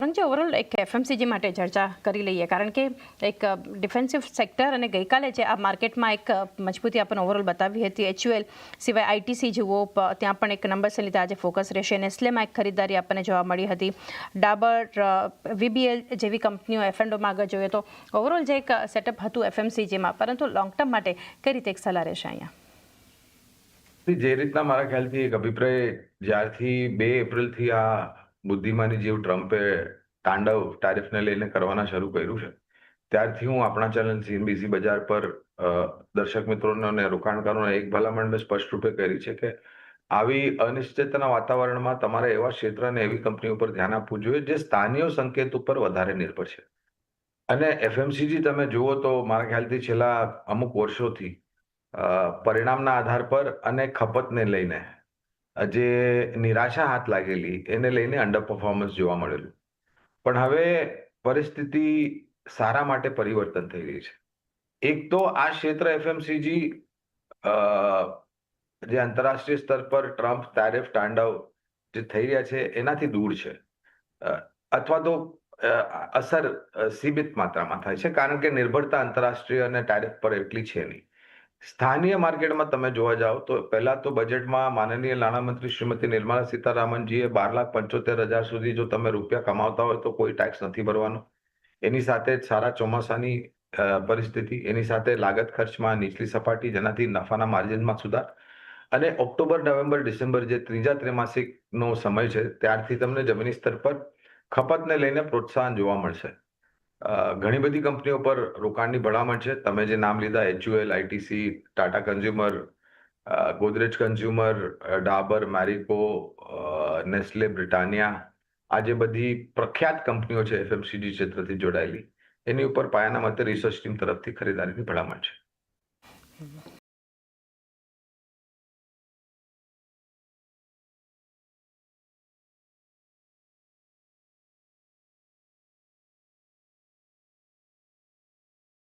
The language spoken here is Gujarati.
મયંકજી, ઓવરઓલ એક એફએમસીજી માટે ચર્ચા કરી લઈએ, કારણ કે એક ડિફેન્સિવ સેક્ટર અને ગઈકાલે જે આ માર્કેટમાં એક મજબૂતી આપણને ઓવરઓલ બતાવી હતી. HUL સિવાય આઈટીસી જુઓ, ત્યાં પણ એક નંબર્સને લીધે આજે ફોકસ રહેશે. નેસ્લેમાં એક ખરીદદારી આપણને જોવા મળી હતી. ડાબર, VBL જેવી કંપનીઓ F&Oમાં આગળ જોઈએ તો ઓવરઓલ જે એક સેટઅપ હતું એફએમસીજીમાં, પરંતુ લોંગ ટર્મ માટે કઈ રીતે એક સલાહ રહેશે અહીંયા? જે રીતના મારા ખ્યાલથી એક અભિપ્રાય જ્યારથી 2 એપ્રિલથી આ બુદ્ધિમાની જીવ ટ્રમ્પે તાંડવ ટારિફને લઈને કરવાના શરૂ કર્યું છે, ત્યારથી હું આપણા ચેનલ CNBC બજાર પર દર્શક મિત્રોને અને રોકાણકારોને એક ભલામણ મેં સ્પષ્ટ રૂપે કરી છે કે આવી અનિશ્ચિતતાના વાતાવરણમાં તમારે એવા ક્ષેત્ર અને એવી કંપનીઓ પર ધ્યાન આપવું જોઈએ જે સ્થાનીય સંકેત ઉપર વધારે નિર્ભર છે. અને FMCG તમે જુઓ તો મારા ખ્યાલથી છેલ્લા અમુક વર્ષોથી પરિણામના આધાર પર અને ખપતને લઈને જે નિરાશા હાથ લાગેલી એને લઈને અંડર પરફોર્મન્સ જોવા મળેલું. પણ હવે પરિસ્થિતિ સારા માટે પરિવર્તન થઈ રહી છે. એક તો આ ક્ષેત્ર FMCG જે આંતરરાષ્ટ્રીય સ્તર પર ટ્રમ્પ ટેરિફ તાંડવ જે થઈ રહ્યા છે એનાથી દૂર છે, અથવા તો અસર સીમિત માત્રામાં થાય છે, કારણ કે નિર્ભરતા આંતરરાષ્ટ્રીય અને ટેરિફ પર એટલી છે નહીં. સ્થાનીય માર્કેટમાં તમે જોવા જાઓ તો પહેલા તો બજેટમાં માનનીય નાણામંત્રી શ્રીમતી નિર્મલા સીતારામનજીએ 12,75,000 સુધી જો તમે રૂપિયા કમાવતા હોય તો કોઈ ટેક્સ નથી ભરવાનો. એની સાથે જ સારા ચોમાસાની પરિસ્થિતિ, એની સાથે લાગત ખર્ચમાં નીચલી સપાટી, જેનાથી નફાના માર્જિનમાં સુધાર, અને ઓક્ટોબર, નવેમ્બર, ડિસેમ્બર જે ત્રીજા ત્રિમાસિકનો સમય છે ત્યારથી તમને જમીની સ્તર પર ખપતને લઈને પ્રોત્સાહન જોવા મળશે. ઘણી બધી કંપનીઓ પર રોકાણની ભલામણ છે. તમે જે નામ લીધા, HUL, ITC, Tata Consumer, Godrej Consumer, Dabur, Marico, Nestle, Britannia, આ જે બધી પ્રખ્યાત કંપનીઓ છે FMCG ક્ષેત્રથી જોડાયેલી, એની ઉપર પાયાના મતે રિસર્ચ ટીમ તરફથી ખરીદારીની ભલામણ છે.